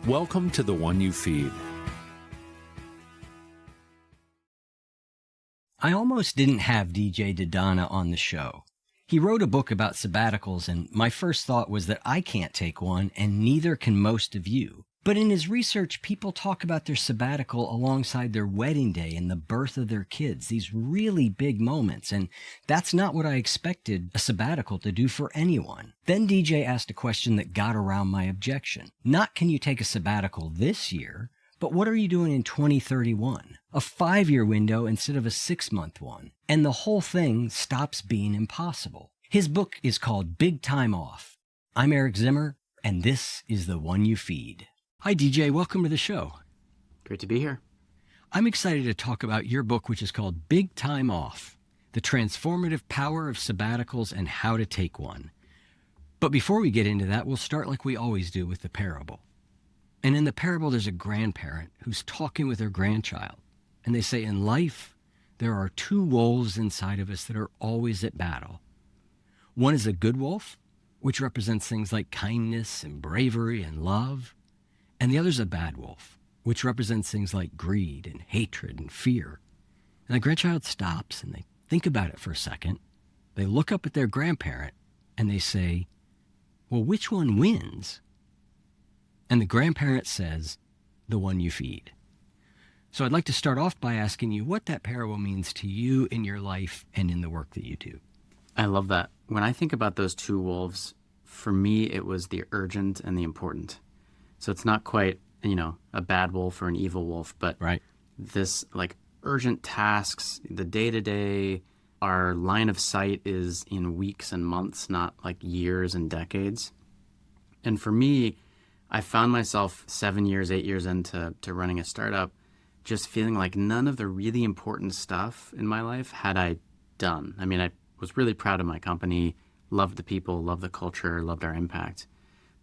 Welcome to The One You Feed. I almost didn't have DJ DiDonna on the show. He wrote a book about sabbaticals, and my first thought was that I can't take one, and neither can most of you. But in his research, people talk about their sabbatical alongside their wedding day and the birth of their kids, these really big moments, and that's not what I expected a sabbatical to do for anyone. Then DJ asked a question that got around my objection. Not can you take a sabbatical this year, but what are you doing in 2031? A 5-year window instead of a 6-month one. And the whole thing stops being impossible. His book is called Big Time Off. I'm Eric Zimmer, and this is The One You Feed. Hi, DJ. Welcome to the show. Great to be here. I'm excited to talk about your book, which is called Big Time Off, The Transformative Power of Sabbaticals and How to Take One. But before we get into that, we'll start like we always do with the parable. And in the parable, there's a grandparent who's talking with her grandchild. And they say, in life, there are 2 wolves inside of us that are always at battle. One is a good wolf, which represents things like kindness and bravery and love. And the other's a bad wolf, which represents things like greed and hatred and fear. And the grandchild stops and they think about it for a second. They look up at their grandparent and they say, well, which one wins? And the grandparent says, the one you feed. So I'd like to start off by asking you what that parable means to you in your life and in the work that you do. I love that. When I think about those 2 wolves, for me, it was the urgent and the important. So it's not quite, a bad wolf or an evil wolf, but right. This like urgent tasks, the day-to-day, our line of sight is in weeks and months, not like years and decades. And for me, I found myself 7 years, 8 years into running a startup, just feeling like none of the really important stuff in my life had I done. I mean, I was really proud of my company, loved the people, loved the culture, loved our impact.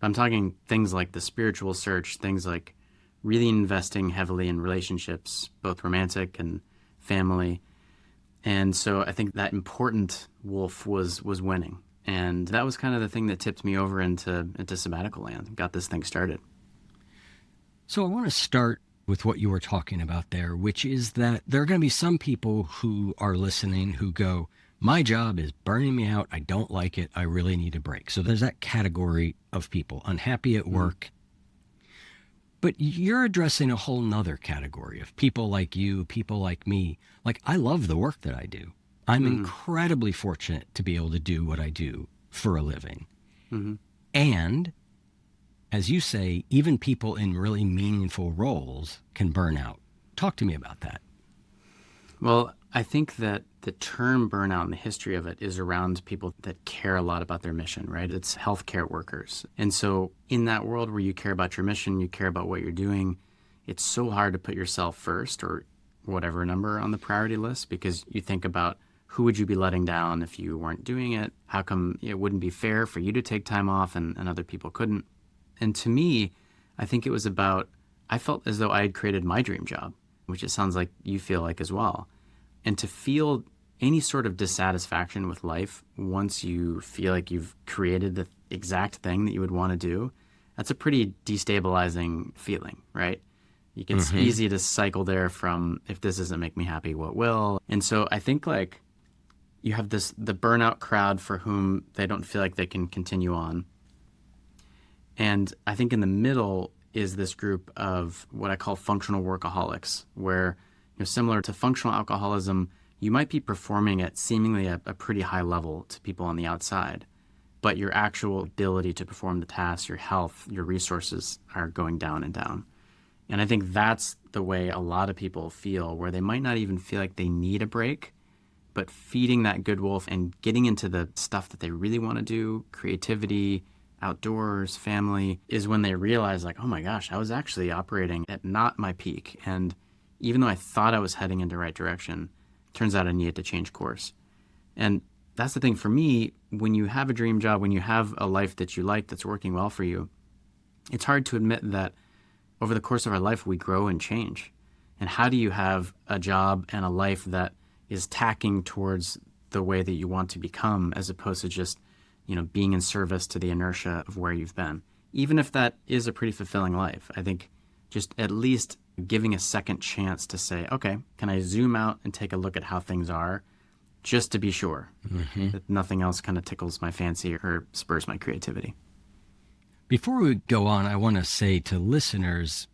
But I'm talking things like the spiritual search, things like really investing heavily in relationships, both romantic and family. And so I think that important wolf was winning. And that was kind of the thing that tipped me over into sabbatical land, got this thing started. So I want to start with what you were talking about there, which is that there are going to be some people who are listening who go, my job is burning me out. I don't like it. I really need a break. So there's that category of people, unhappy at work. But you're addressing a whole nother category of people like you, people like me. Like, I love the work that I do. I'm incredibly fortunate to be able to do what I do for a living. And as you say, even people in really meaningful roles can burn out. Talk to me about that. Well, I think that the term burnout and the history of it is around people that care a lot about their mission, right? It's healthcare workers. And so in that world where you care about your mission, you care about what you're doing, it's so hard to put yourself first or whatever number on the priority list, because you think about who would you be letting down if you weren't doing it? How come it wouldn't be fair for you to take time off and other people couldn't? And to me, I think it was about, I felt as though I had created my dream job, which it sounds like you feel like as well. And to feel any sort of dissatisfaction with life once you feel like you've created the exact thing that you would want to do, that's a pretty destabilizing feeling, right? It's easy to cycle there from, if this doesn't make me happy, what will? And so I think like you have the burnout crowd for whom they don't feel like they can continue on. And I think in the middle is this group of what I call functional workaholics, where similar to functional alcoholism, you might be performing at seemingly a pretty high level to people on the outside, but your actual ability to perform the tasks, your health, your resources are going down and down. And I think that's the way a lot of people feel, where they might not even feel like they need a break, but feeding that good wolf and getting into the stuff that they really want to do, creativity, outdoors, family, is when they realize like, oh my gosh, I was actually operating at not my peak. And even though I thought I was heading in the right direction, turns out I needed to change course. And that's the thing for me, when you have a dream job, when you have a life that you like, that's working well for you, it's hard to admit that over the course of our life, we grow and change. And how do you have a job and a life that is tacking towards the way that you want to become, as opposed to just, being in service to the inertia of where you've been? even if that is a pretty fulfilling life. I think just at least giving a second chance to say, okay, can I zoom out and take a look at how things are, just to be sure that nothing else kind of tickles my fancy or spurs my creativity. Before we go on, I want to say to listeners,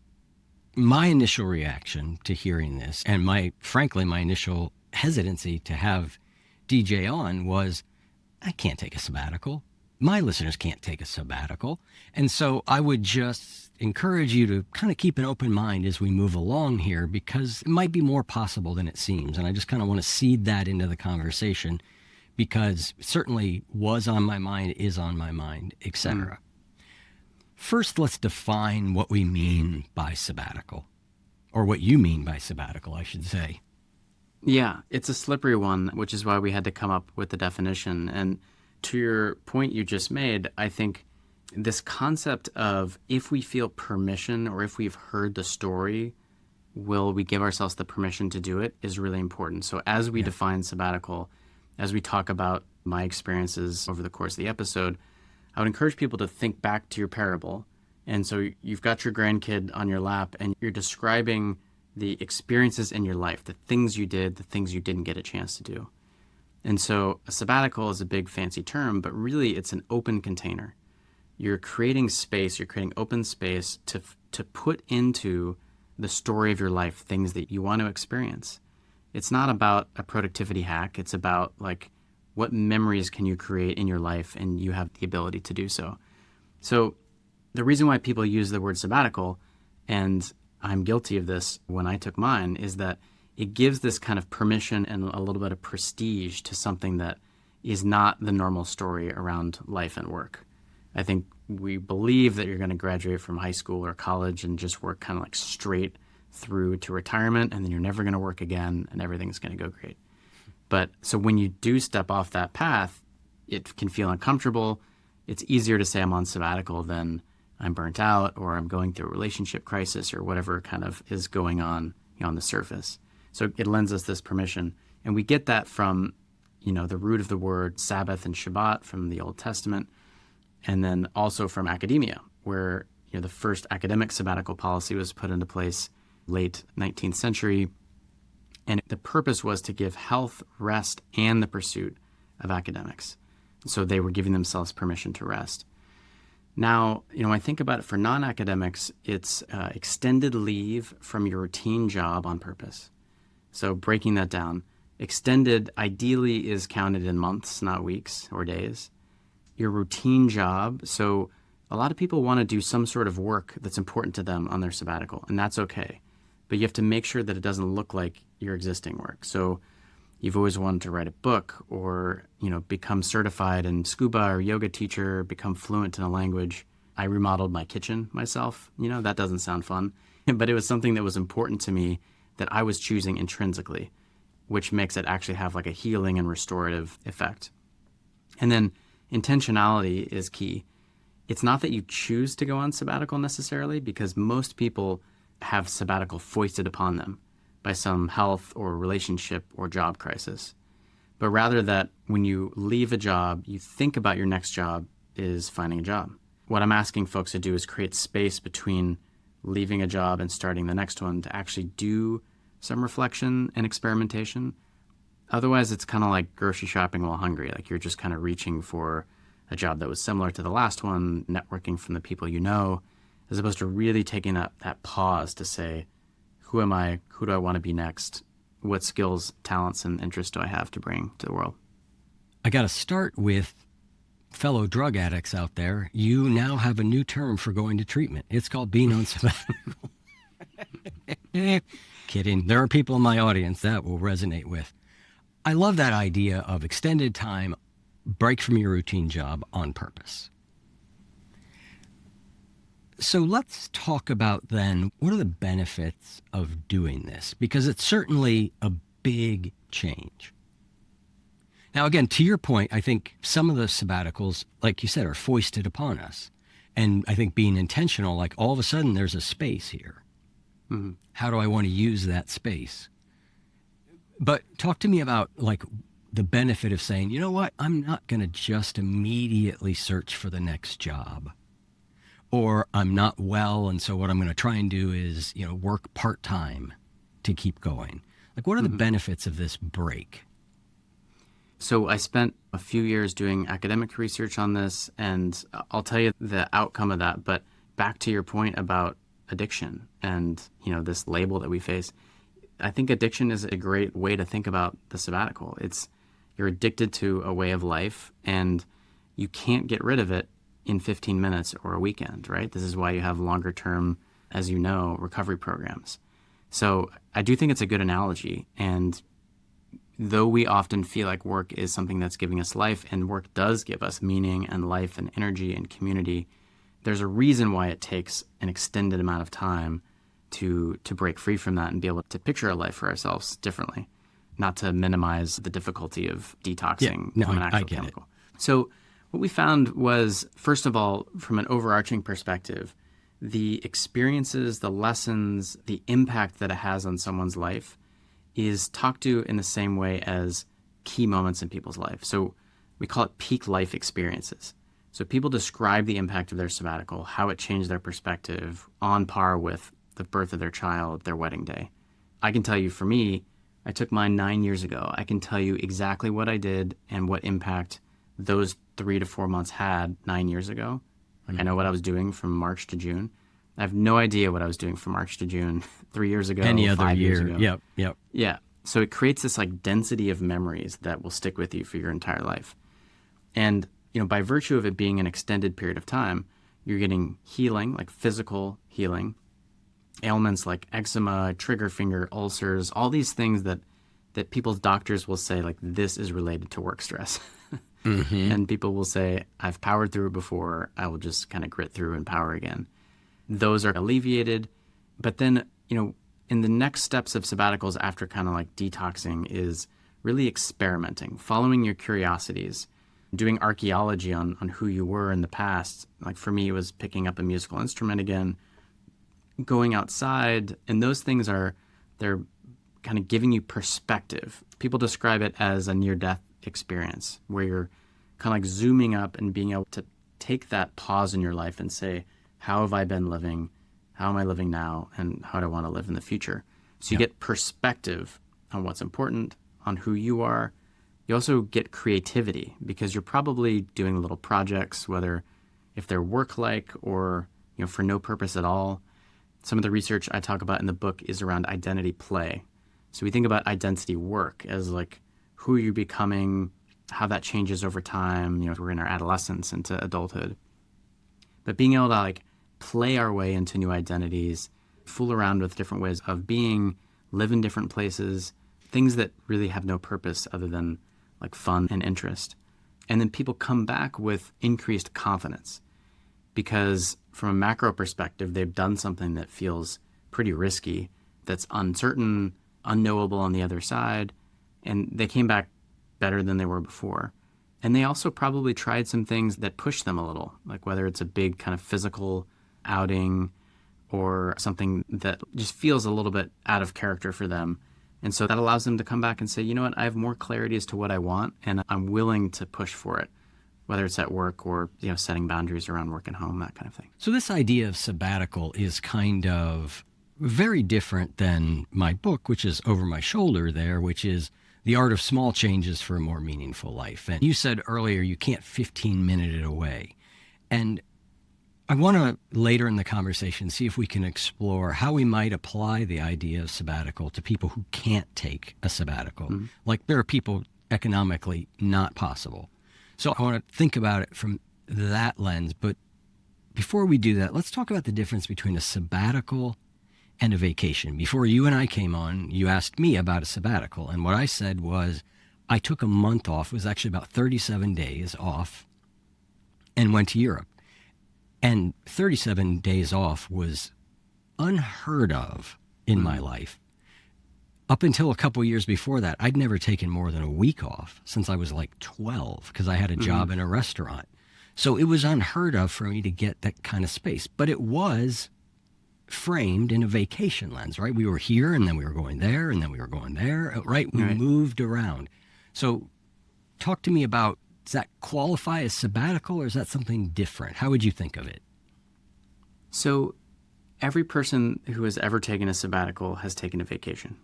my initial reaction to hearing this, and frankly, my initial hesitancy to have DJ on was, I can't take a sabbatical. My listeners can't take a sabbatical. And so I would just encourage you to kind of keep an open mind as we move along here, because it might be more possible than it seems. And I just kind of want to seed that into the conversation, because certainly was on my mind, is on my mind, etc. First, let's define what we mean by sabbatical, or what you mean by sabbatical, I should say. Yeah, it's a slippery one, which is why we had to come up with the definition. And to your point you just made, I think this concept of if we feel permission or if we've heard the story, will we give ourselves the permission to do it is really important. So as we define sabbatical, as we talk about my experiences over the course of the episode, I would encourage people to think back to your parable. And so you've got your grandkid on your lap and you're describing the experiences in your life, the things you did, the things you didn't get a chance to do. And so a sabbatical is a big fancy term, but really it's an open container. You're creating space, you're creating open space to put into the story of your life things that you want to experience. It's not about a productivity hack. It's about like what memories can you create in your life, and you have the ability to do so. So the reason why people use the word sabbatical, and I'm guilty of this when I took mine, is that it gives this kind of permission and a little bit of prestige to something that is not the normal story around life and work. I think we believe that you're going to graduate from high school or college and just work kind of like straight through to retirement, and then you're never going to work again and everything's going to go great. But so when you do step off that path, it can feel uncomfortable. It's easier to say I'm on sabbatical than I'm burnt out or I'm going through a relationship crisis or whatever kind of is going on, on the surface. So it lends us this permission. And we get that from, the root of the word Sabbath and Shabbat from the Old Testament, and then also from academia, where the first academic sabbatical policy was put into place late 19th century. And the purpose was to give health, rest, and the pursuit of academics. So they were giving themselves permission to rest. Now, I think about it for non-academics, it's extended leave from your routine job on purpose. So breaking that down, extended ideally is counted in months, not weeks or days. Your routine job, so a lot of people want to do some sort of work that's important to them on their sabbatical, and that's okay. But you have to make sure that it doesn't look like your existing work. So you've always wanted to write a book or, become certified in scuba or yoga teacher, become fluent in a language. I remodeled my kitchen myself. That doesn't sound fun, but it was something that was important to me that I was choosing intrinsically, which makes it actually have like a healing and restorative effect. And then intentionality is key. It's not that you choose to go on sabbatical necessarily, because most people have sabbatical foisted upon them by some health or relationship or job crisis. But rather that when you leave a job, you think about your next job is finding a job. What I'm asking folks to do is create space between leaving a job and starting the next one to actually do some reflection and experimentation. Otherwise, it's kind of like grocery shopping while hungry. Like you're just kind of reaching for a job that was similar to the last one, networking from the people you know, as opposed to really taking that pause to say, who am I? Who do I want to be next? What skills, talents, and interests do I have to bring to the world? I got to start with fellow drug addicts out there. You now have a new term for going to treatment. It's called being on sabbatical. Kidding. There are people in my audience that will resonate with. I love that idea of extended time, break from your routine job on purpose. So let's talk about then, what are the benefits of doing this? Because it's certainly a big change. Now, again, to your point, I think some of the sabbaticals, like you said, are foisted upon us. And I think being intentional, like all of a sudden there's a space here. Mm-hmm. How do I want to use that space? But talk to me about like the benefit of saying, you know what, I'm not going to just immediately search for the next job. or I'm not well, and so what I'm going to try and do is, work part-time to keep going. Like, what are the benefits of this break? So I spent a few years doing academic research on this, and I'll tell you the outcome of that. But back to your point about addiction and, this label that we face, I think addiction is a great way to think about the sabbatical. You're addicted to a way of life, and you can't get rid of it in 15 minutes or a weekend, right? This is why you have longer term, as you know, recovery programs. So I do think it's a good analogy. And though we often feel like work is something that's giving us life, and work does give us meaning and life and energy and community, there's a reason why it takes an extended amount of time to break free from that and be able to picture a life for ourselves differently, not to minimize the difficulty of detoxing from an actual chemical. So what we found was, first of all, from an overarching perspective, the experiences, the lessons, the impact that it has on someone's life is talked to in the same way as key moments in people's life. So we call it peak life experiences. So people describe the impact of their sabbatical, how it changed their perspective, on par with the birth of their child, their wedding day. I can tell you, for me, I took mine 9 years ago. I can tell you exactly what I did and what impact those 3 to 4 months had 9 years ago. Like, I know what I was doing from March to June. I have no idea what I was doing from March to June 3 years ago, any other 5 year. years ago. Yep. Yeah. So it creates this density of memories that will stick with you for your entire life. And, by virtue of it being an extended period of time, you're getting healing, like physical healing, ailments like eczema, trigger finger ulcers, all these things that people's doctors will say, like, this is related to work stress. And people will say, I've powered through it before. I will just kind of grit through and power again. Those are alleviated. But then, in the next steps of sabbaticals after kind of like detoxing is really experimenting, following your curiosities, doing archaeology on who you were in the past. Like for me, it was picking up a musical instrument again, going outside. And those things they're kind of giving you perspective. People describe it as a near-death experience where you're kind of like zooming up and being able to take that pause in your life and say, how have I been living? How am I living now? And how do I want to live in the future? So you get perspective on what's important, on who you are. You also get creativity because you're probably doing little projects, whether if they're work-like or for no purpose at all. Some of the research I talk about in the book is around identity play. So we think about identity work as like who you're becoming, how that changes over time. We're in our adolescence into adulthood. But being able to play our way into new identities, fool around with different ways of being, live in different places, things that really have no purpose other than fun and interest. And then people come back with increased confidence because from a macro perspective, they've done something that feels pretty risky, that's uncertain, unknowable on the other side, and they came back better than they were before. And they also probably tried some things that pushed them a little, like whether it's a big kind of physical outing or something that just feels a little bit out of character for them. And so that allows them to come back and say, you know what, I have more clarity as to what I want, and I'm willing to push for it, whether it's at work or, setting boundaries around work and home, that kind of thing. So this idea of sabbatical is kind of very different than my book, which is over my shoulder there, which is The Art of Small Changes for a More Meaningful Life. And you said earlier you can't 15-minute it away. And I want to later in the conversation see if we can explore how we might apply the idea of sabbatical to people who can't take a sabbatical. Mm-hmm. Like there are people economically not possible. So I want to think about it from that lens. But before we do that, let's talk about the difference between a sabbatical and a vacation. Before you and I came on, you asked me about a sabbatical. And what I said was I took a month off. It was actually about 37 days off and went to Europe. And 37 days off was unheard of in my life. Up until a couple years before that, I'd never taken more than a week off since I was 12 because I had a job in a restaurant. So it was unheard of for me to get that kind of space. But it was framed in a vacation lens, right? We were here and then we were going there and then we were going there, right? We moved around. So talk to me about, does that qualify as sabbatical or is that something different? How would you think of it? So every person who has ever taken a sabbatical has taken a vacation.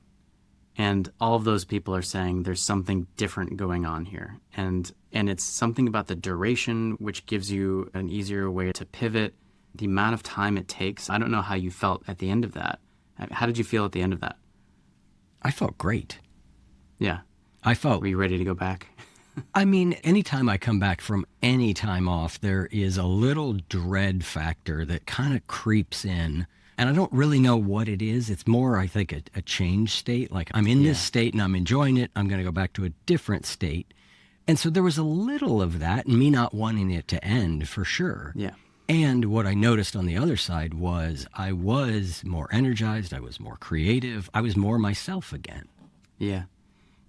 And all of those people are saying there's something different going on here. And it's something about the duration, which gives you an easier way to pivot, the amount of time it takes. I don't know how you felt at the end of that. How did you feel at the end of that? I felt great. Yeah. Were you ready to go back? I mean, anytime I come back from any time off, there is a little dread factor that kind of creeps in. And I don't really know what it is. It's more, I think, a change state. Like I'm in this state and I'm enjoying it. I'm going to go back to a different state. And so there was a little of that and me not wanting it to end for sure. Yeah. And what I noticed on the other side was I was more energized. I was more creative. I was more myself again. Yeah.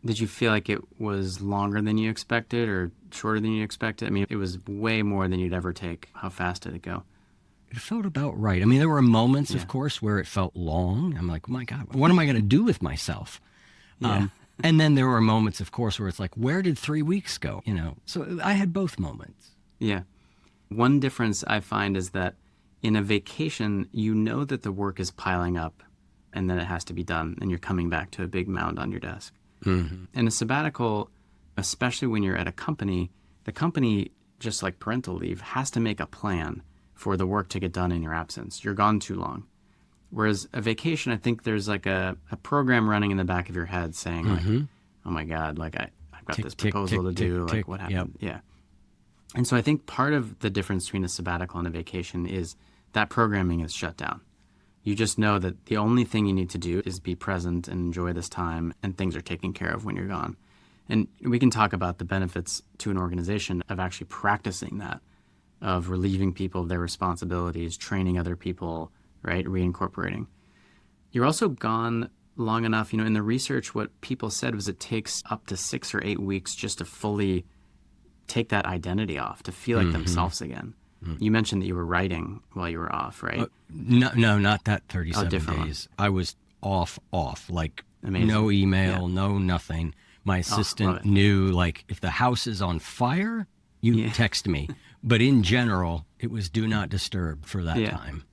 Did you feel like it was longer than you expected or shorter than you expected? I mean, it was way more than you'd ever take. How fast did it go? It felt about right. I mean, there were moments, of course, where it felt long. I'm like, oh my God, what am I going to do with myself? Yeah. And then there were moments, of course, where it's like, where did 3 weeks go? You know, so I had both moments. Yeah. One difference I find is that in a vacation, you know that the work is piling up and then it has to be done and you're coming back to a big mound on your desk. Mm-hmm. In a sabbatical, especially when you're at a company, the company, just like parental leave, has to make a plan for the work to get done in your absence. You're gone too long. Whereas a vacation, I think there's like a program running in the back of your head saying like, oh my God, like I've got this proposal to do, like what happened? Yep. Yeah. And so I think part of the difference between a sabbatical and a vacation is that programming is shut down. You just know that the only thing you need to do is be present and enjoy this time and things are taken care of when you're gone. And we can talk about the benefits to an organization of actually practicing that, of relieving people of their responsibilities, training other people, right? Reincorporating. You're also gone long enough, in the research, what people said was it takes up to 6 or 8 weeks just to fully take that identity off, to feel like themselves again. You mentioned that you were writing while you were off, right? No, not that 37 different days. I was off, like Amazing. No email, no nothing. My assistant knew, like, if the house is on fire, you text me. But in general, it was do not disturb for that time.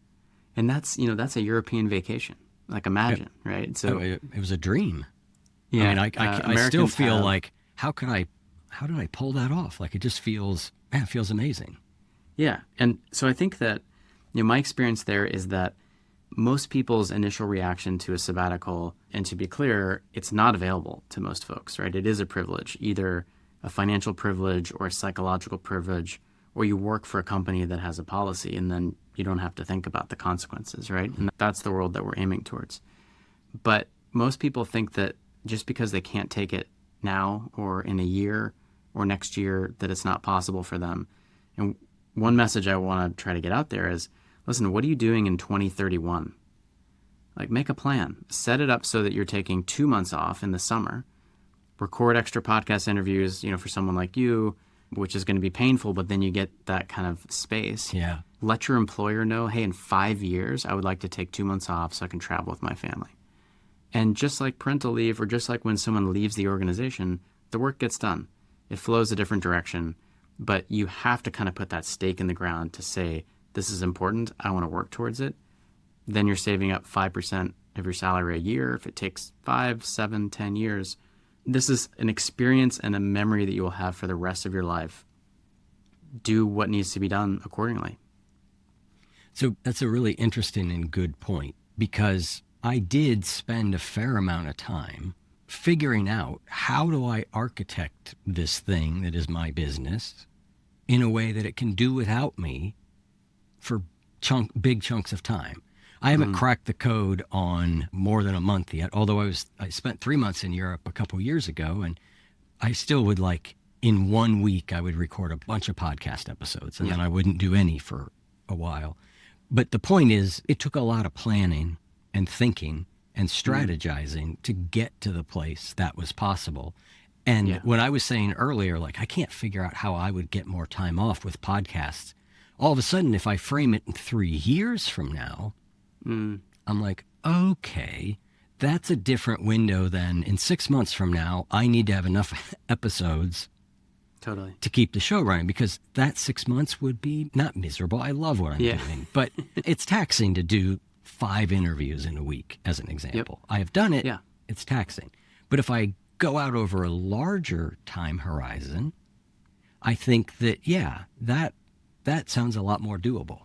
And that's a European vacation. Like imagine, right? So it was a dream. Yeah, I mean, I still feel have, like, how did I pull that off? Like, it just feels amazing. Yeah. And so I think that, my experience there is that most people's initial reaction to a sabbatical, and to be clear, it's not available to most folks, right? It is a privilege, either a financial privilege or a psychological privilege, or you work for a company that has a policy and then you don't have to think about the consequences, right? And that's the world that we're aiming towards. But most people think that just because they can't take it now or in a year or next year, that it's not possible for them. And one message I want to try to get out there is, listen, what are you doing in 2031? Like, make a plan. Set it up so that you're taking 2 months off in the summer. Record extra podcast interviews, for someone like you, which is going to be painful, but then you get that kind of space. Yeah. Let your employer know, hey, in 5 years, I would like to take 2 months off so I can travel with my family. And just like parental leave, or just like when someone leaves the organization, the work gets done. It flows a different direction. But you have to kind of put that stake in the ground to say, this is important, I want to work towards it. Then you're saving up 5% of your salary a year. If it takes 5, 7, 10 years, this is an experience and a memory that you will have for the rest of your life. Do what needs to be done accordingly. So that's a really interesting and good point, because I did spend a fair amount of time figuring out, how do I architect this thing that is my business in a way that it can do without me for big chunks of time. I haven't cracked the code on more than a month yet, although I spent 3 months in Europe a couple years ago, and I still would, like, in 1 week, I would record a bunch of podcast episodes, and then I wouldn't do any for a while. But the point is, it took a lot of planning and thinking and strategizing to get to the place that was possible. And when I was saying earlier, like, I can't figure out how I would get more time off with podcasts, all of a sudden, if I frame it in 3 years from now, I'm like, okay, that's a different window than in 6 months from now. I need to have enough episodes Totally. to keep the show running, because that 6 months would be not miserable. I love what I'm doing, but it's taxing to do 5 interviews in a week, as an example. I have done it. Yeah. It's taxing. But if I go out over a larger time horizon, I think that, that sounds a lot more doable.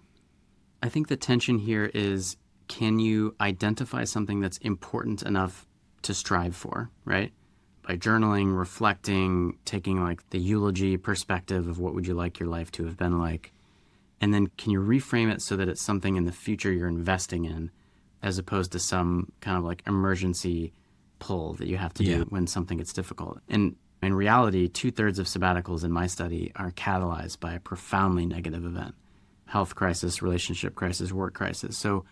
I think the tension here is, can you identify something that's important enough to strive for, right? By journaling, reflecting, taking like the eulogy perspective of what would you like your life to have been like. And then can you reframe it so that it's something in the future you're investing in, as opposed to some kind of like emergency pull that you have to do when something gets difficult. And in reality, 2/3 of sabbaticals in my study are catalyzed by a profoundly negative event: health crisis, relationship crisis, work crisis. So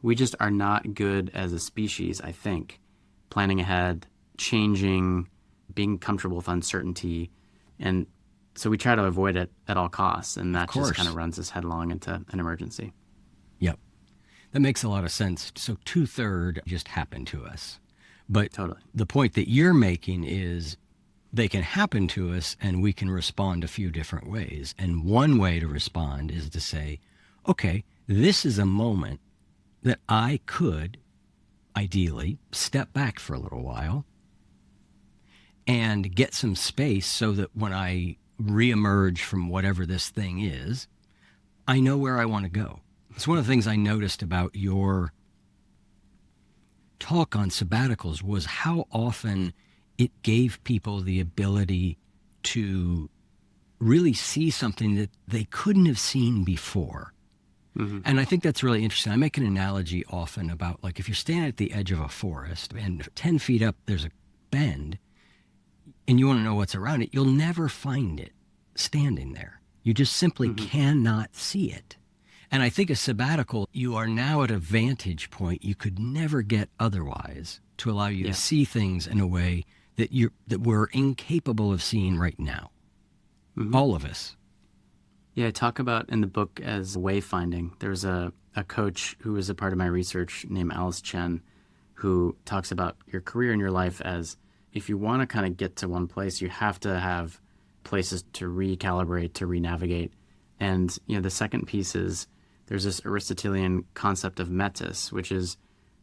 we just are not good as a species, I think, planning ahead, changing, being comfortable with uncertainty. And so we try to avoid it at all costs. And that just kind of runs us headlong into an emergency. Yep. That makes a lot of sense. So 2/3 just happened to us. But the point that you're making is they can happen to us and we can respond a few different ways. And one way to respond is to say, okay, this is a moment that I could ideally step back for a little while and get some space so that when I reemerge from whatever this thing is, I know where I want to go. It's one of the things I noticed about your talk on sabbaticals was how often it gave people the ability to really see something that they couldn't have seen before. Mm-hmm. And I think that's really interesting. I make an analogy often about, like, if you're standing at the edge of a forest and 10 feet up there's a bend and you want to know what's around it, you'll never find it standing there. You just simply cannot see it. And I think a sabbatical, you are now at a vantage point you could never get otherwise, to allow you to see things in a way that we're incapable of seeing right now. All of us. Yeah, I talk about in the book as wayfinding. There's a coach who was a part of my research named Alice Chen, who talks about your career and your life as, if you want to kind of get to one place, you have to have places to recalibrate, to renavigate. And, the second piece is, there's this Aristotelian concept of metis, which is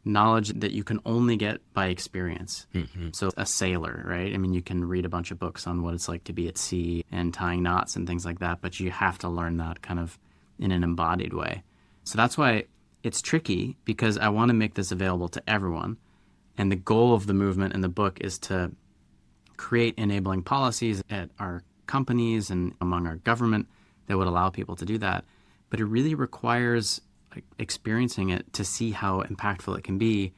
knowledge that you can only get by experience. So a sailor, right? I mean, you can read a bunch of books on what it's like to be at sea and tying knots and things like that, but you have to learn that kind of in an embodied way. So that's why it's tricky, because I want to make this available to everyone. And the goal of the movement in the book is to create enabling policies at our companies and among our government that would allow people to do that. But it really requires experiencing it to see how impactful it can be.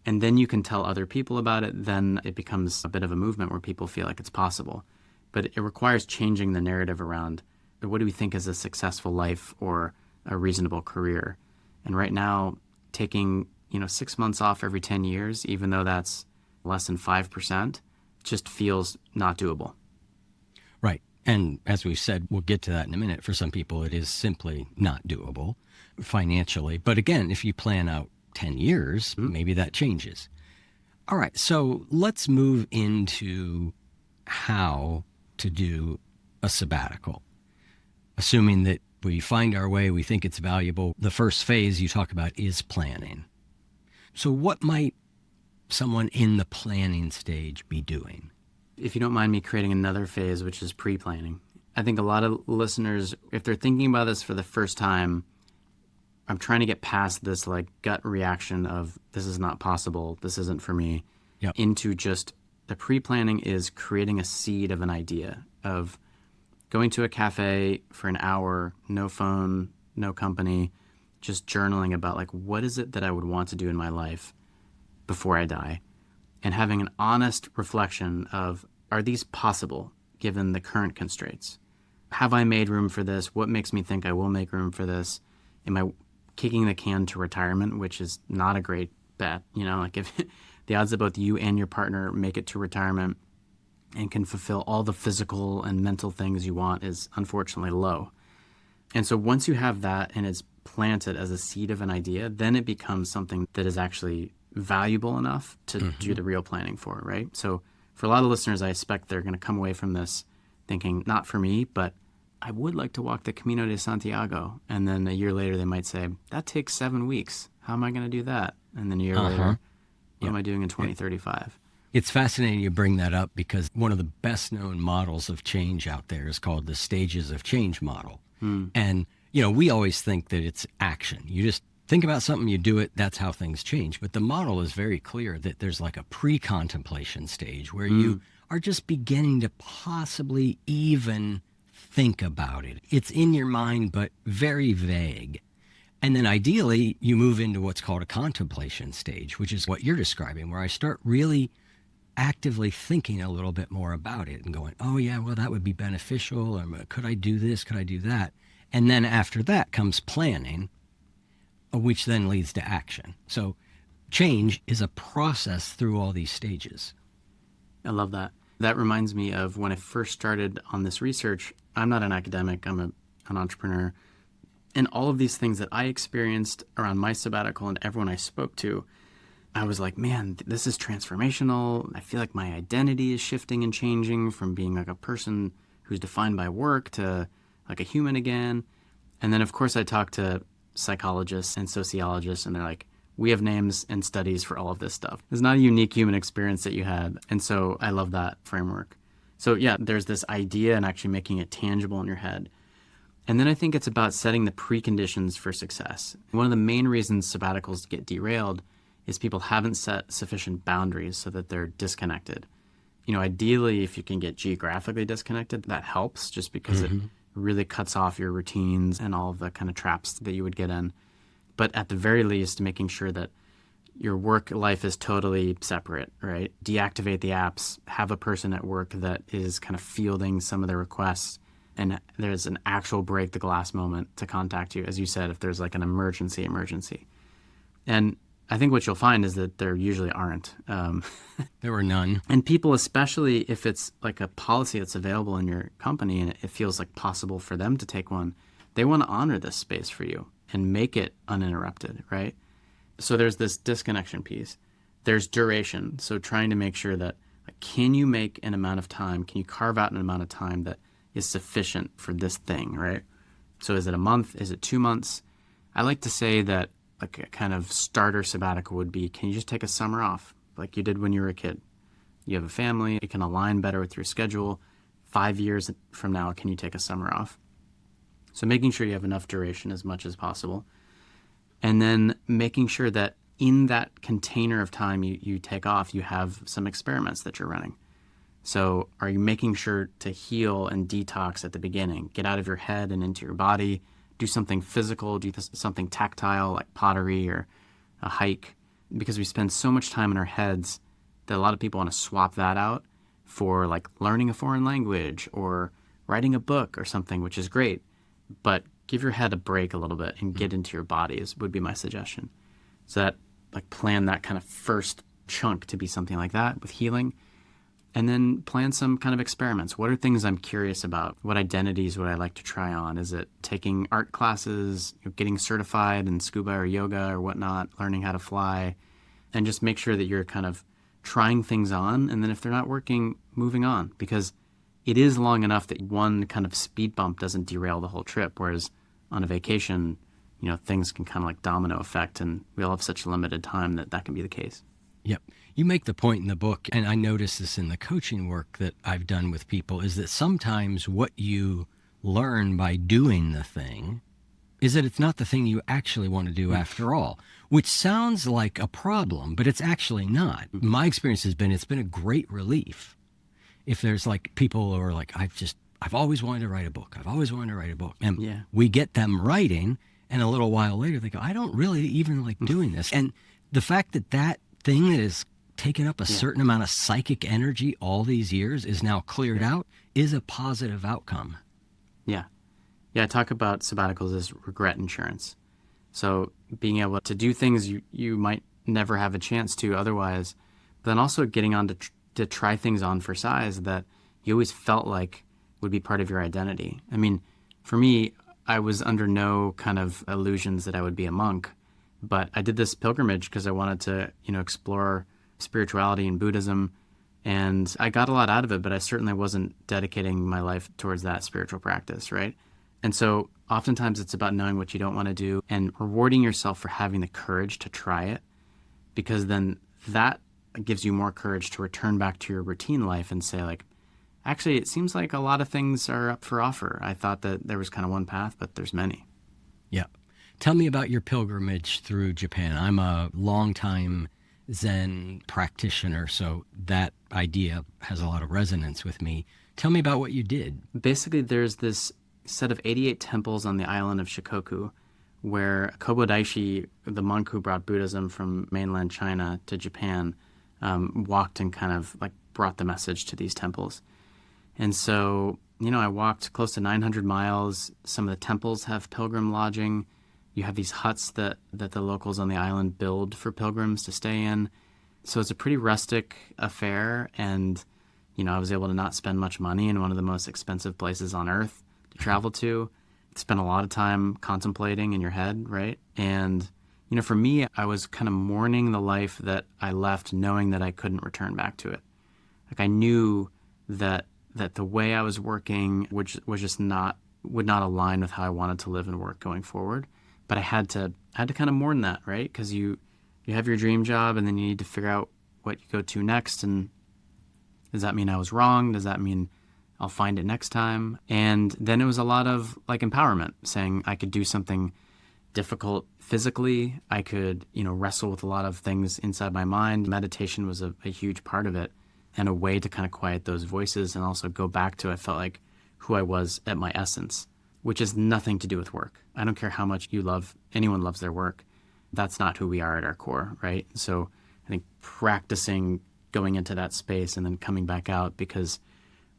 And then you can tell other people about it. Then it becomes a bit of a movement where people feel like it's possible. But it requires changing the narrative around, what do we think is a successful life or a reasonable career? And right now, taking 6 months off every 10 years, even though that's less than 5%, just feels not doable. Right. And as we said, we'll get to that in a minute. For some people, it is simply not doable financially. But again, if you plan out 10 years, maybe that changes. All right. So let's move into how to do a sabbatical. Assuming that we find our way, we think it's valuable. The first phase you talk about is planning. So what might someone in the planning stage be doing? If you don't mind me creating another phase, which is pre-planning. I think a lot of listeners, if they're thinking about this for the first time, I'm trying to get past this gut reaction of, this is not possible, this isn't for me, into just the pre-planning is creating a seed of an idea, of going to a cafe for an hour, no phone, no company, just journaling about what is it that I would want to do in my life before I die, and having an honest reflection of, are these possible given the current constraints? Have I made room for this? What makes me think I will make room for this? Am I kicking the can to retirement, which is not a great bet? If the odds that both you and your partner make it to retirement and can fulfill all the physical and mental things you want is unfortunately low. And so once you have that and it's planted as a seed of an idea, then it becomes something that is actually valuable enough to do the real planning for, right? So for a lot of listeners, I expect they're going to come away from this thinking, not for me, but I would like to walk the Camino de Santiago. And then a year later, they might say, that takes 7 weeks. How am I going to do that? And then a year later, what am I doing in 2035? It's fascinating you bring that up because one of the best known models of change out there is called the stages of change model. And, we always think that it's action. You just think about something, you do it, that's how things change. But the model is very clear that there's like a pre-contemplation stage where you are just beginning to possibly even think about it. It's in your mind, but very vague. And then ideally, you move into what's called a contemplation stage, which is what you're describing, where I start really actively thinking a little bit more about it and going, oh yeah, well, that would be beneficial. Or could I do this? Could I do that? And then after that comes planning, which then leads to action. So change is a process through all these stages. I love that. That reminds me of when I first started on this research. I'm not an academic, I'm an entrepreneur. And all of these things that I experienced around my sabbatical and everyone I spoke to, I was like, man, this is transformational. I feel like my identity is shifting and changing from being like a person who's defined by work to like a human again. And then, of course, I talked to psychologists and sociologists, and they're like, we have names and studies for all of this stuff. It's not a unique human experience that you had. And so I love that framework. So yeah, there's this idea and actually making it tangible in your head. And then I think it's about setting the preconditions for success. One of the main reasons sabbaticals get derailed is people haven't set sufficient boundaries so that they're disconnected. Ideally, if you can get geographically disconnected, that helps just because it really cuts off your routines and all of the kind of traps that you would get in. But at the very least, making sure that your work life is totally separate, right? Deactivate the apps, have a person at work that is kind of fielding some of the requests, and there's an actual break the glass moment to contact you, as you said, if there's like an emergency. And I think what you'll find is that there usually aren't. There were none. And people, especially if it's like a policy that's available in your company and it feels like possible for them to take one, they want to honor this space for you and make it uninterrupted, right? So there's this disconnection piece. There's duration. So trying to make sure that can you make an amount of time, can you carve out an amount of time that is sufficient for this thing, right? So is it a month? Is it 2 months? I like to say that like a kind of starter sabbatical would be, can you just take a summer off like you did when you were a kid? You have a family, it can align better with your schedule. 5 years from now, can you take a summer off? So making sure you have enough duration as much as possible. And then making sure that in that container of time you take off, you have some experiments that you're running. So are you making sure to heal and detox at the beginning? Get out of your head and into your body. Do something physical, do something tactile like pottery or a hike. Because we spend so much time in our heads that a lot of people want to swap that out for like learning a foreign language or writing a book or something, which is great. But give your head a break a little bit and get into your bodies would be my suggestion. So that like plan that kind of first chunk to be something like that with healing. And then plan some kind of experiments. What are things I'm curious about? What identities would I like to try on? Is it taking art classes, getting certified in scuba or yoga or whatnot, learning how to fly? And just make sure that you're kind of trying things on. And then if they're not working, moving on. Because it is long enough that one kind of speed bump doesn't derail the whole trip. Whereas on a vacation, things can kind of like domino effect. And we all have such limited time that can be the case. Yep. You make the point in the book, and I notice this in the coaching work that I've done with people, is that sometimes what you learn by doing the thing is that it's not the thing you actually want to do after all, which sounds like a problem, but it's actually not. My experience has been, it's been a great relief. If there's like people who are like, I've always wanted to write a book. I've always wanted to write a book. And we get them writing, and a little while later they go, I don't really even like doing this. And the fact that thing that has taken up a certain amount of psychic energy all these years is now cleared out is a positive outcome. Yeah. I talk about sabbaticals as regret insurance. So being able to do things you might never have a chance to otherwise, but then also getting on to try things on for size that you always felt like would be part of your identity. I mean, for me, I was under no kind of illusions that I would be a monk, but I did this pilgrimage because I wanted to, explore spirituality and Buddhism. And I got a lot out of it, but I certainly wasn't dedicating my life towards that spiritual practice, right? And so oftentimes it's about knowing what you don't want to do and rewarding yourself for having the courage to try it, because then that gives you more courage to return back to your routine life and say, like, actually, it seems like a lot of things are up for offer. I thought that there was kind of one path, but there's many. Yeah. Tell me about your pilgrimage through Japan. I'm a longtime Zen practitioner, so that idea has a lot of resonance with me. Tell me about what you did. Basically, there's this set of 88 temples on the island of Shikoku where Kobodaishi, the monk who brought Buddhism from mainland China to Japan, walked and kind of like brought the message to these temples. And so, I walked close to 900 miles. Some of the temples have pilgrim lodging. You have these huts that the locals on the island build for pilgrims to stay in. So it's a pretty rustic affair. And, I was able to not spend much money in one of the most expensive places on earth to travel to. Spend a lot of time contemplating in your head, right? And, for me, I was kind of mourning the life that I left, knowing that I couldn't return back to it. Like, I knew that the way I was working was just would not align with how I wanted to live and work going forward. But I had to kind of mourn that, right? Because you have your dream job, and then you need to figure out what you go to next. And does that mean I was wrong? Does that mean I'll find it next time? And then it was a lot of like empowerment, saying I could do something difficult physically. I could, wrestle with a lot of things inside my mind. Meditation was a huge part of it, and a way to kind of quiet those voices and also go back to, I felt like, who I was at my essence, which is nothing to do with work. I don't care how much anyone loves their work. That's not who we are at our core, right? So I think practicing going into that space and then coming back out, because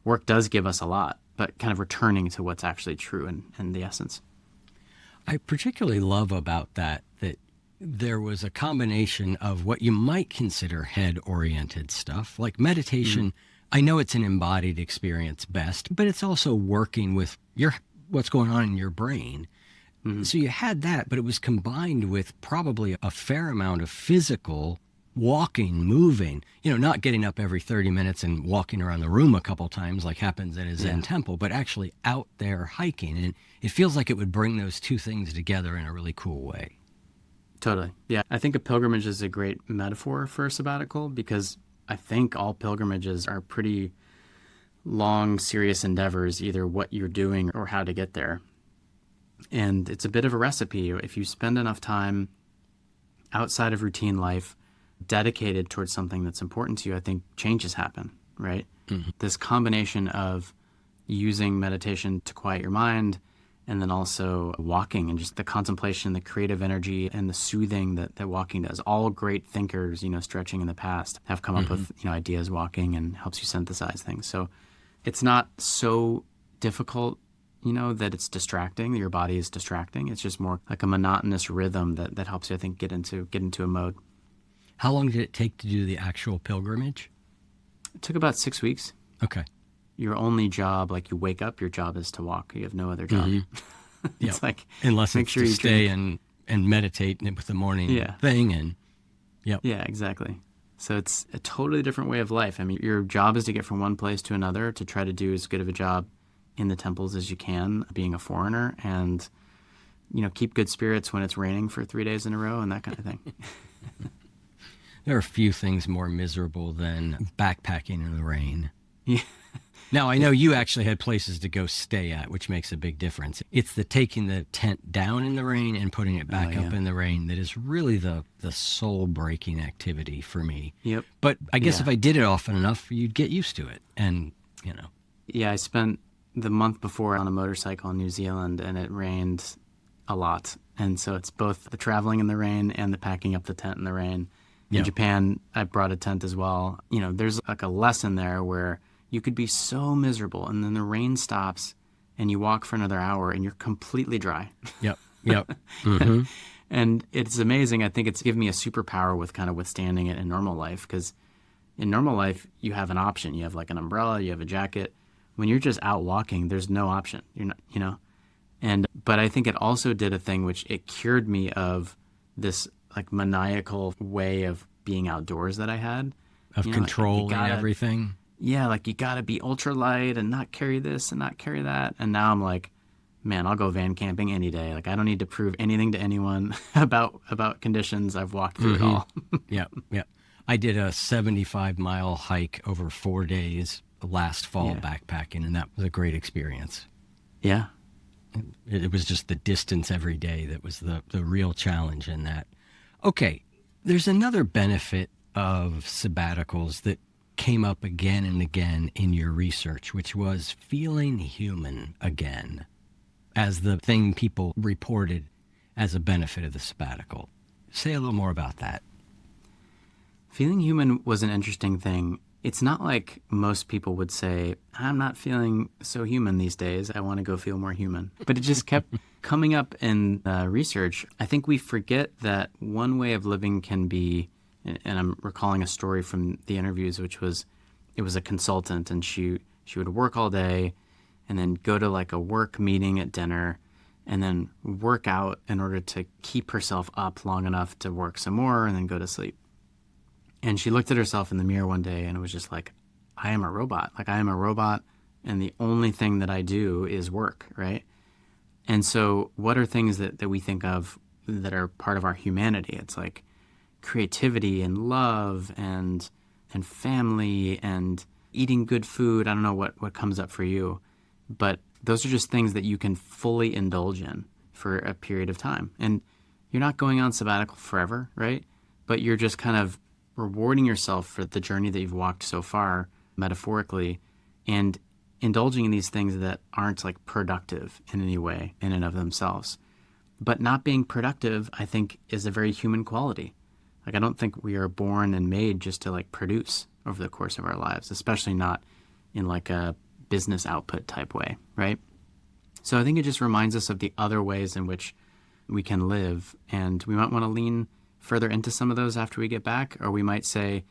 work does give us a lot, but kind of returning to what's actually true and the essence. I particularly love about that there was a combination of what you might consider head-oriented stuff, like meditation. I know it's an embodied experience best, but it's also working with what's going on in your brain. So you had that, but it was combined with probably a fair amount of physical walking, moving, not getting up every 30 minutes and walking around the room a couple times like happens at a Zen temple, but actually out there hiking. And it feels like it would bring those two things together in a really cool way. Totally. Yeah. I think a pilgrimage is a great metaphor for a sabbatical, because I think all pilgrimages are pretty long, serious endeavors, either what you're doing or how to get there. And it's a bit of a recipe. If you spend enough time outside of routine life, dedicated towards something that's important to you, I think changes happen, right? This combination of using meditation to quiet your mind, and then also walking and just the contemplation, the creative energy, and the soothing that walking does. All great thinkers, stretching in the past, have come up with ideas walking, and helps you synthesize things. So it's not so difficult, that it's distracting, that your body is distracting. It's just more like a monotonous rhythm that helps you, I think, get into a mode. How long did it take to do the actual pilgrimage? It took about 6 weeks. Okay. Your only job, like you wake up, your job is to walk. You have no other job. It's like, unless make it's sure to you stay drink. and meditate with the morning thing. And yeah, exactly. So it's a totally different way of life. I mean, your job is to get from one place to another, to try to do as good of a job in the temples as you can, being a foreigner, and, keep good spirits when it's raining for 3 days in a row and that kind of thing. There are a few things more miserable than backpacking in the rain. Yeah. Now, I know you actually had places to go stay at, which makes a big difference. It's the taking the tent down in the rain and putting it back up in the rain that is really the soul-breaking activity for me. Yep. But I guess if I did it often enough, you'd get used to it. And, Yeah, I spent the month before on a motorcycle in New Zealand, and it rained a lot. And so it's both the traveling in the rain and the packing up the tent in the rain. In Japan, I brought a tent as well. There's like a lesson there where you could be so miserable, and then the rain stops and you walk for another hour and you're completely dry. Yep. Mm-hmm. And it's amazing. I think it's given me a superpower with kind of withstanding it in normal life, because in normal life, you have an option. You have like an umbrella, you have a jacket. When you're just out walking, there's no option. You're not, but I think it also did a thing which it cured me of this like maniacal way of being outdoors that I had. Of You know, like, control you and gotta, everything. yeah, like you gotta be ultra light and not carry this and not carry that. And now I'm like, man, I'll go van camping any day. Like I don't need to prove anything to anyone about conditions. I've walked through it all. Yeah, yeah. I did a 75-mile hike over 4 days last fall Yeah. backpacking, and that was a great experience. Yeah. It was just the distance every day that was the real challenge in that. Okay, there's another benefit of sabbaticals that came up again and again in your research, which was feeling human again as the thing people reported as a benefit of the sabbatical. Say a little more about that. Feeling human was an interesting thing. It's not like most people would say, I'm not feeling so human these days. I want to go feel more human. But it just kept coming up in research. I think we forget that one way of living can be, and I'm recalling a story from the interviews, which was, it was a consultant and she would work all day and then go to like a work meeting at dinner and then work out in order to keep herself up long enough to work some more and then go to sleep. And she looked at herself in the mirror one day and it was just like, I am a robot. Like I am a robot and the only thing that I do is work, right? And so what are things that we think of that are part of our humanity? It's like creativity and love and family and eating good food. I don't know what comes up for you, but those are just things that you can fully indulge in for a period of time. And you're not going on sabbatical forever, right? But you're just kind of rewarding yourself for the journey that you've walked so far, metaphorically, and indulging in these things that aren't like productive in any way in and of themselves. But not being productive, I think, is a very human quality. Like, I don't think we are born and made just to like produce over the course of our lives, especially not in like a business output type way, right? So I think it just reminds us of the other ways in which we can live, and we might want to lean further into some of those after we get back, or we might say,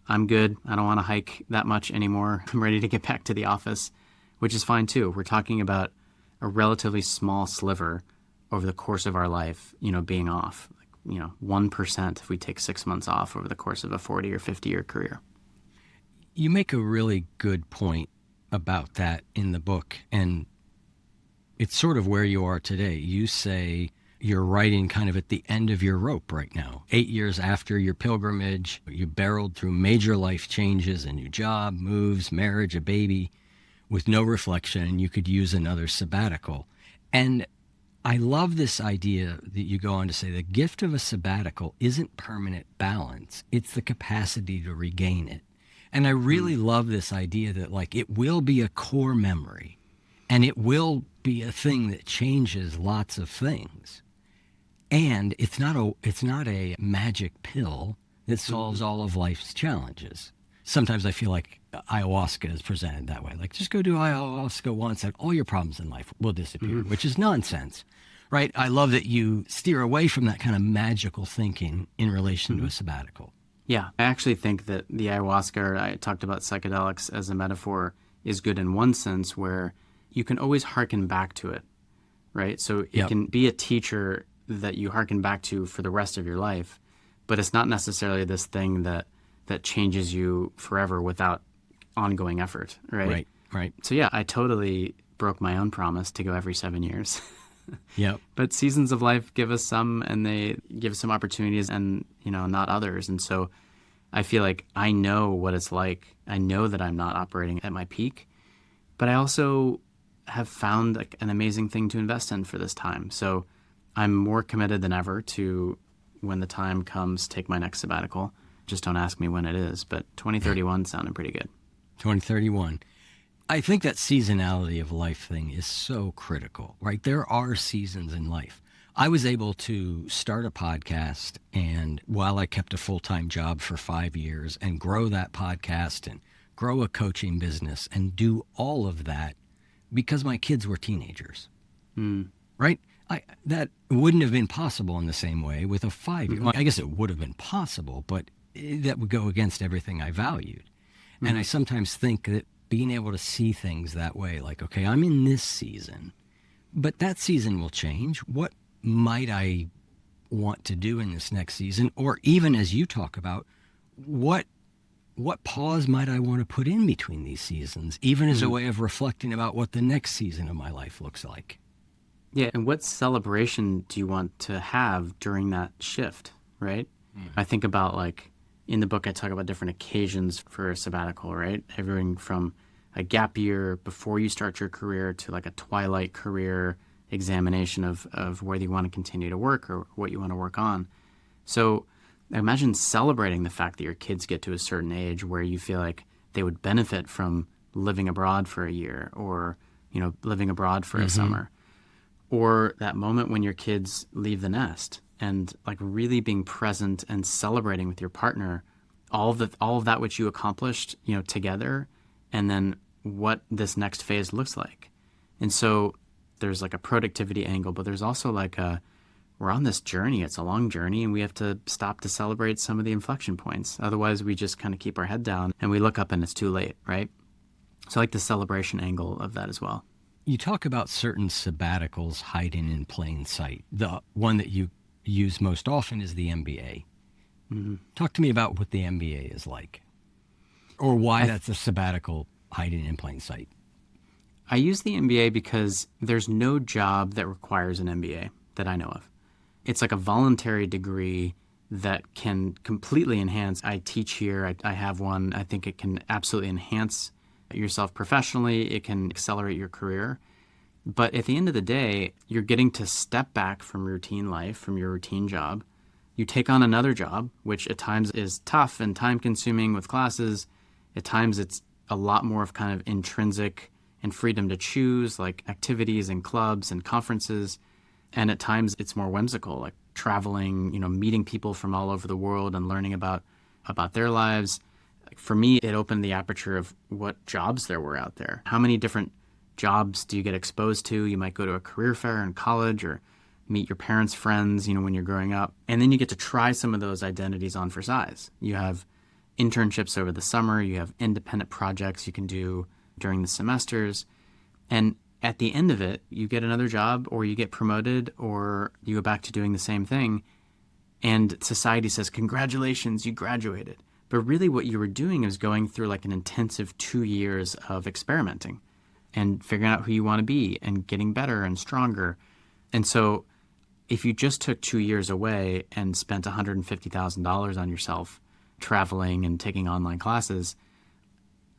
I'm good. I don't want to hike that much anymore. I'm ready to get back to the office, which is fine too. We're talking about a relatively small sliver over the course of our life, being off, 1% if we take 6 months off over the course of a 40 or 50-year career. You make a really good point about that in the book, and it's sort of where you are today. You say you're riding kind of at the end of your rope right now. 8 years after your pilgrimage, you barreled through major life changes, a new job, moves, marriage, a baby, with no reflection, and you could use another sabbatical. And I love this idea that you go on to say the gift of a sabbatical isn't permanent balance. It's the capacity to regain it. And I really love this idea that like it will be a core memory and it will be a thing that changes lots of things. And it's not a magic pill that solves all of life's challenges. Sometimes I feel like ayahuasca is presented that way. Like, just go do ayahuasca once and all your problems in life will disappear, which is nonsense, right? I love that you steer away from that kind of magical thinking in relation to a sabbatical. Yeah, I actually think that the ayahuasca, or I talked about psychedelics as a metaphor, is good in one sense where you can always hearken back to it, right? So it can be a teacher that you hearken back to for the rest of your life, but it's not necessarily this thing that changes you forever without ongoing effort, right? Right. So yeah, I totally broke my own promise to go every 7 years. Yep. But seasons of life give us some, and they give some opportunities and, not others. And so I feel like I know what it's like. I know that I'm not operating at my peak, but I also have found like an amazing thing to invest in for this time. So I'm more committed than ever to, when the time comes, take my next sabbatical. Just don't ask me when it is, but 2031 sounded pretty good. 2031. I think that seasonality of life thing is so critical, right? There are seasons in life. I was able to start a podcast, and while I kept a full-time job for 5 years and grow that podcast and grow a coaching business and do all of that because my kids were teenagers, right? That wouldn't have been possible in the same way with a 5-year. Well, I guess it would have been possible, but that would go against everything I valued. And I sometimes think that being able to see things that way, like, okay, I'm in this season, but that season will change. What might I want to do in this next season? Or even as you talk about, what what pause might I want to put in between these seasons, even as a way of reflecting about what the next season of my life looks like? Yeah, and what celebration do you want to have during that shift, right? I think about, like, in the book I talk about different occasions for a sabbatical, right? Everything from a gap year before you start your career to like a twilight career examination of whether you want to continue to work or what you want to work on. So imagine celebrating the fact that your kids get to a certain age where you feel like they would benefit from living abroad for a year, or, you know, living abroad for a summer, or that moment when your kids leave the nest, and like really being present and celebrating with your partner all of that which you accomplished, you know, together, and then what this next phase looks like. And so there's like a productivity angle, but there's also like we're on this journey. It's a long journey, and we have to stop to celebrate some of the inflection points. Otherwise, we just kind of keep our head down and we look up and it's too late, right? So I like the celebration angle of that as well. You talk about certain sabbaticals hiding in plain sight. The one that you use most often is the MBA. Talk to me about what the MBA is like, or why that's a sabbatical hiding in plain sight. I use the MBA because there's no job that requires an MBA that I know of. It's like a voluntary degree that can completely enhance. I teach here. I have one. I think it can absolutely enhance yourself professionally. It can accelerate your career. But at the end of the day, you're getting to step back from routine life, from your routine job. You take on another job, which at times is tough and time-consuming with classes. At times it's a lot more of kind of intrinsic and freedom to choose, like activities and clubs and conferences. And at times it's more whimsical, like traveling, you know, meeting people from all over the world and learning about their lives. For me, it opened the aperture of what jobs there were out there. How many different jobs do you get exposed to? You might go to a career fair in college or meet your parents' friends, you know, when you're growing up. And then you get to try some of those identities on for size. You have internships over the summer. You have independent projects you can do during the semesters. And at the end of it, you get another job, or you get promoted, or you go back to doing the same thing. And society says, congratulations, you graduated. But really what you were doing is going through like an intensive 2 years of experimenting and figuring out who you want to be and getting better and stronger. And so if you just took 2 years away and spent $150,000 on yourself traveling and taking online classes,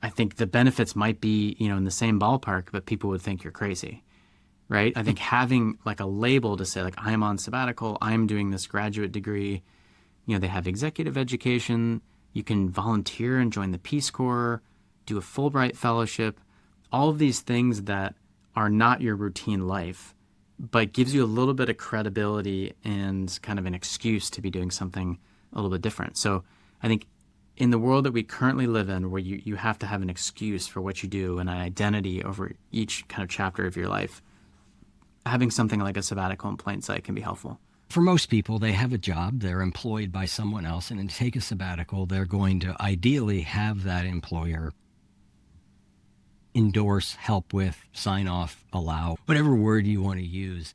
I think the benefits might be, you know, in the same ballpark, but people would think you're crazy, right? I think having like a label to say like, I'm on sabbatical, I'm doing this graduate degree, you know, they have executive education, you can volunteer and join the Peace Corps, do a Fulbright fellowship, all of these things that are not your routine life, but gives you a little bit of credibility and kind of an excuse to be doing something a little bit different. So I think in the world that we currently live in, where you have to have an excuse for what you do and an identity over each kind of chapter of your life, having something like a sabbatical in plain sight can be helpful. For most people, they have a job, they're employed by someone else, and to take a sabbatical, they're going to ideally have that employer endorse, help with, sign off, allow, whatever word you want to use.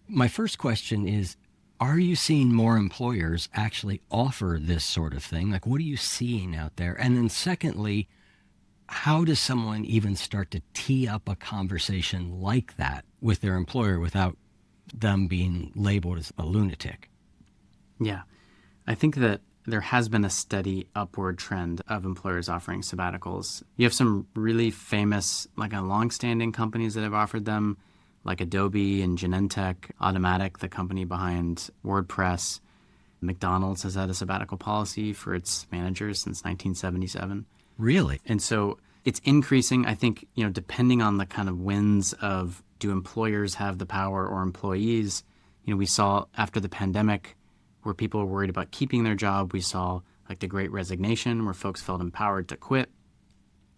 My first question is, are you seeing more employers actually offer this sort of thing? Like, what are you seeing out there? And then secondly, how does someone even start to tee up a conversation like that with their employer without them being labeled as a lunatic? Yeah, I think that there has been a steady upward trend of employers offering sabbaticals. You have some really famous, like long-standing companies that have offered them, like Adobe and Genentech, Automatic, the company behind WordPress. McDonald's has had a sabbatical policy for its managers since 1977. Really? And so it's increasing. I think, you know, depending on the kind of winds of, do employers have the power or employees? You know, we saw after the pandemic where people were worried about keeping their job. We saw like the Great Resignation where folks felt empowered to quit.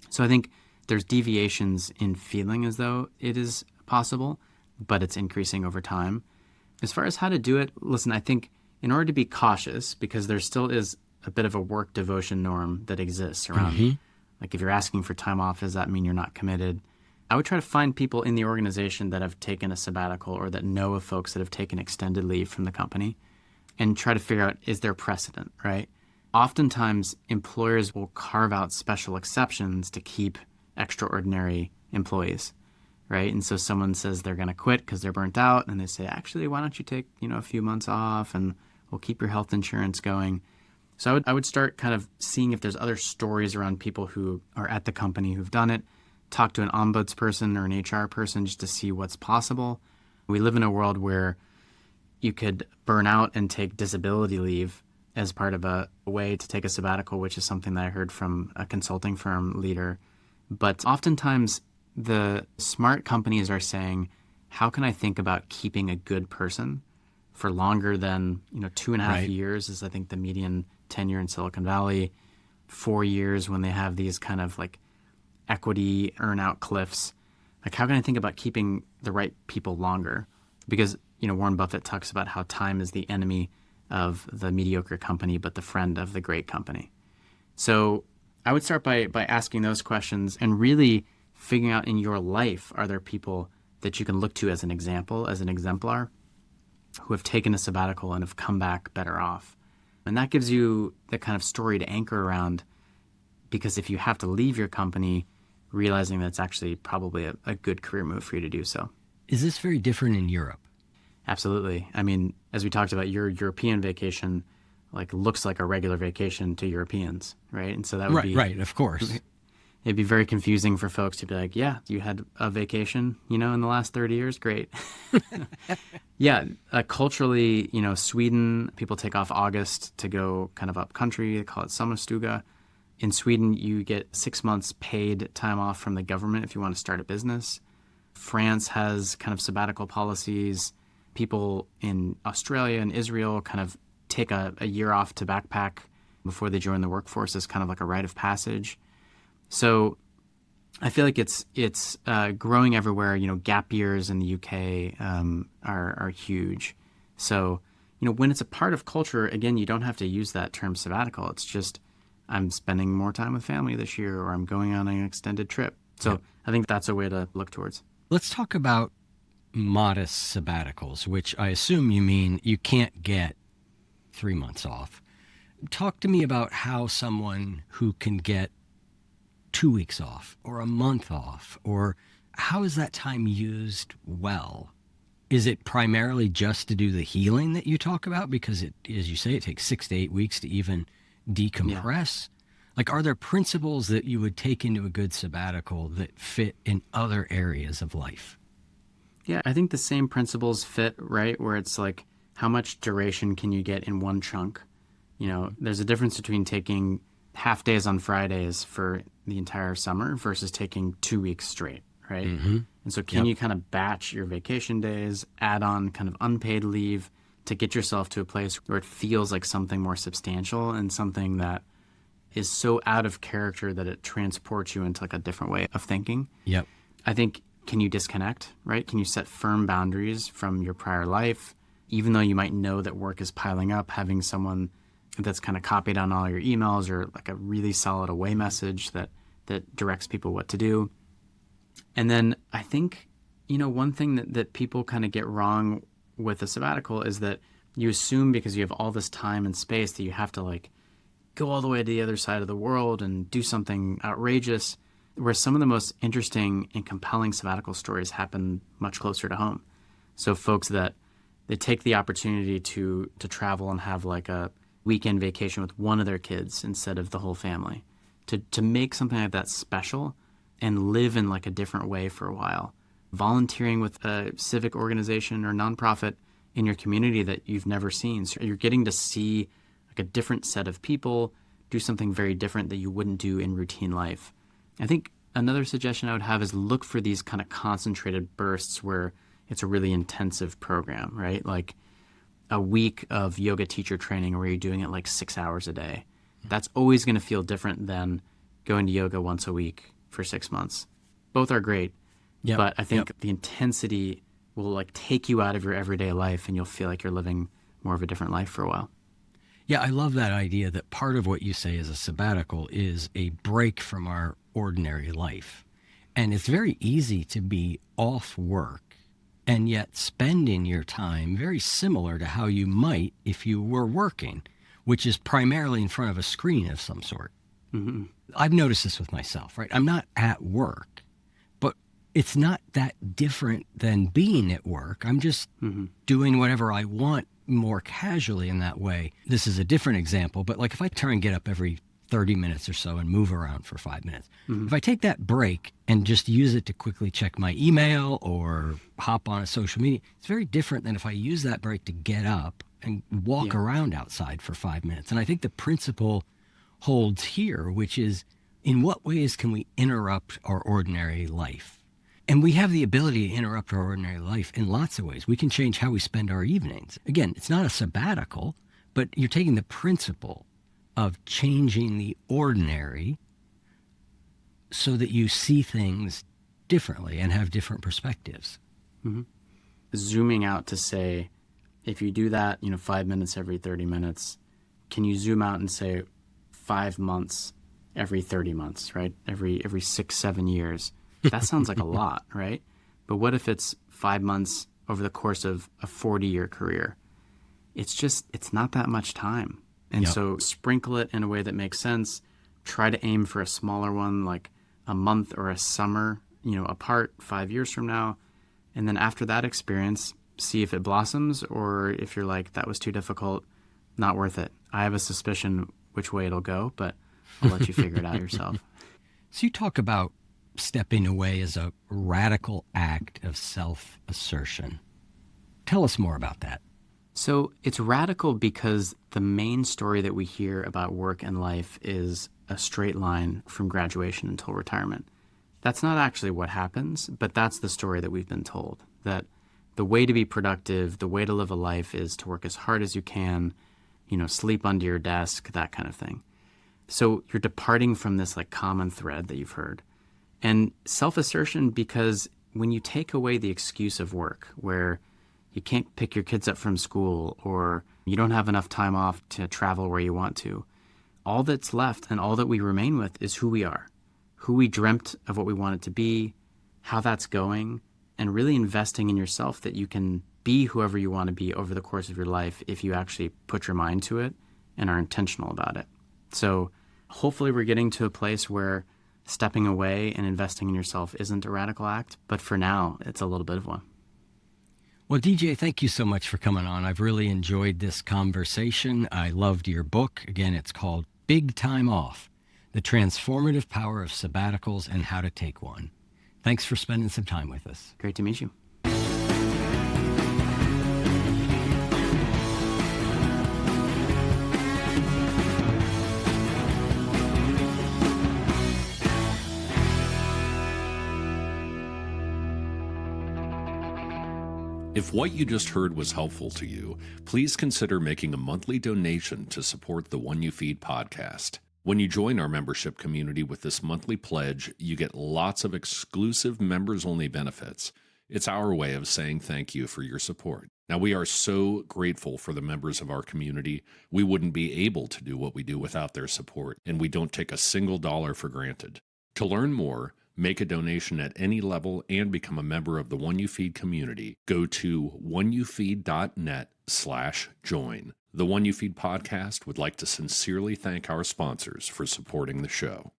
So I think there's deviations in feeling as though it is possible, but it's increasing over time. As far as how to do it, listen, I think in order to be cautious, because there still is a bit of a work devotion norm that exists around, like if you're asking for time off, does that mean you're not committed? I would try to find people in the organization that have taken a sabbatical or that know of folks that have taken extended leave from the company and try to figure out, is there precedent, right? oftentimes employers will carve out special exceptions to keep extraordinary employees, right? And so someone says they're going to quit because they're burnt out, and they say, actually, why don't you take, a few months off and we'll keep your health insurance going. So I would start kind of seeing if there's other stories around people who are at the company who've done it, talk to an ombudsperson or an HR person just to see what's possible. We live in a world where you could burn out and take disability leave as part of a way to take a sabbatical, which is something that I heard from a consulting firm leader. But oftentimes the smart companies are saying, how can I think about keeping a good person for longer than, 2.5 years is I think the median tenure in Silicon Valley, 4 years when they have these kind of like equity earn out cliffs. Like, how can I think about keeping the right people longer? Because, Warren Buffett talks about how time is the enemy of the mediocre company, but the friend of the great company. So I would start by asking those questions and really figuring out in your life, are there people that you can look to as an example, as an exemplar, who have taken a sabbatical and have come back better off? And that gives you the kind of story to anchor around, because if you have to leave your company, realizing that it's actually probably a good career move for you to do so. Is this very different in Europe? Absolutely. I mean, as we talked about, your European vacation looks like a regular vacation to Europeans, right? And so that would be right, of course. It'd be very confusing for folks to be like, yeah, you had a vacation, in the last 30 years? Great. Yeah, culturally, Sweden, people take off August to go kind of up country. They call it sommarstuga. In Sweden, you get 6 months paid time off from the government if you want to start a business. France has kind of sabbatical policies. People in Australia and Israel kind of take a year off to backpack before they join the workforce as kind of like a rite of passage. So I feel like it's growing everywhere. Gap years in the UK are huge. So, when it's a part of culture, again, you don't have to use that term sabbatical. It's just, I'm spending more time with family this year, or I'm going on an extended trip. So I think that's a way to look towards. Let's talk about modest sabbaticals, which I assume you mean you can't get 3 months off. Talk to me about how someone who can get 2 weeks off or a month off, or how is that time used well? Is it primarily just to do the healing that you talk about? Because it, as you say, it takes 6 to 8 weeks to even decompress. Yeah. Are there principles that you would take into a good sabbatical that fit in other areas of life? Yeah, I think the same principles fit, right? Where it's like, how much duration can you get in one chunk? There's a difference between taking half days on Fridays for the entire summer versus taking 2 weeks straight, right? Mm-hmm. And so can you kind of batch your vacation days, add on kind of unpaid leave to get yourself to a place where it feels like something more substantial and something that is so out of character that it transports you into like a different way of thinking? Yep. I think, can you disconnect, right? Can you set firm boundaries from your prior life? Even though you might know that work is piling up, having someone that's kind of copied on all your emails, or like a really solid away message that directs people what to do. And then I think, one thing that people kind of get wrong with a sabbatical is that you assume because you have all this time and space that you have to go all the way to the other side of the world and do something outrageous, where some of the most interesting and compelling sabbatical stories happen much closer to home. So folks that they take the opportunity to travel and have like a weekend vacation with one of their kids instead of the whole family, to make something like that special and live in like a different way for a while. Volunteering with a civic organization or nonprofit in your community that you've never seen. So you're getting to see like a different set of people, do something very different that you wouldn't do in routine life. I think another suggestion I would have is look for these kind of concentrated bursts where it's a really intensive program, right? Like a week of yoga teacher training where you're doing it like 6 hours a day. That's always going to feel different than going to yoga once a week for 6 months. Both are great, but I think the intensity will take you out of your everyday life, and you'll feel like you're living more of a different life for a while. Yeah, I love that idea that part of what you say is a sabbatical is a break from our ordinary life. And it's very easy to be off work and yet spending your time very similar to how you might if you were working, which is primarily in front of a screen of some sort. Mm-hmm. I've noticed this with myself, right? I'm not at work, but it's not that different than being at work. I'm just doing whatever I want more casually in that way. This is a different example, but like if I try and get up every 30 minutes or so and move around for 5 minutes, if I take that break and just use it to quickly check my email or hop on a social media, it's very different than if I use that break to get up and walk around outside for 5 minutes. And I think the principle holds here, which is in what ways can we interrupt our ordinary life? And we have the ability to interrupt our ordinary life in lots of ways. We can change how we spend our evenings. Again, it's not a sabbatical, but you're taking the principle of changing the ordinary so that you see things differently and have different perspectives. Zooming out to say, if you do that, 5 minutes every 30 minutes, can you zoom out and say 5 months every 30 months, right? Every 6-7 years. That sounds like a lot, right? But what if it's 5 months over the course of a 40-year career? It's not that much time. And so sprinkle it in a way that makes sense. Try to aim for a smaller one, like a month or a summer, apart 5 years from now. And then after that experience, see if it blossoms, or if you're like, that was too difficult, not worth it. I have a suspicion which way it'll go, but I'll let you figure it out yourself. So you talk about stepping away as a radical act of self-assertion. Tell us more about that. So it's radical because the main story that we hear about work and life is a straight line from graduation until retirement. That's not actually what happens, but that's the story that we've been told, that the way to be productive, the way to live a life is to work as hard as you can, sleep under your desk, that kind of thing. So you're departing from this like common thread that you've heard. And self-assertion, because when you take away the excuse of work, where you can't pick your kids up from school or you don't have enough time off to travel where you want to, all that's left and all that we remain with is who we are, who we dreamt of what we wanted to be, how that's going, and really investing in yourself that you can be whoever you want to be over the course of your life if you actually put your mind to it and are intentional about it. So hopefully we're getting to a place where stepping away and investing in yourself isn't a radical act, but for now, it's a little bit of one. Well, DJ, thank you so much for coming on. I've really enjoyed this conversation. I loved your book. Again, it's called Big Time Off, The Transformative Power of Sabbaticals and How to Take One. Thanks for spending some time with us. Great to meet you. If what you just heard was helpful to you, please consider making a monthly donation to support the One You Feed podcast. When you join our membership community with this monthly pledge, you get lots of exclusive members-only benefits. It's our way of saying thank you for your support. Now, we are so grateful for the members of our community. We wouldn't be able to do what we do without their support, and we don't take a single dollar for granted. To learn more, make a donation at any level, and become a member of the One You Feed community, go to oneyoufeed.net/join. The One You Feed podcast would like to sincerely thank our sponsors for supporting the show.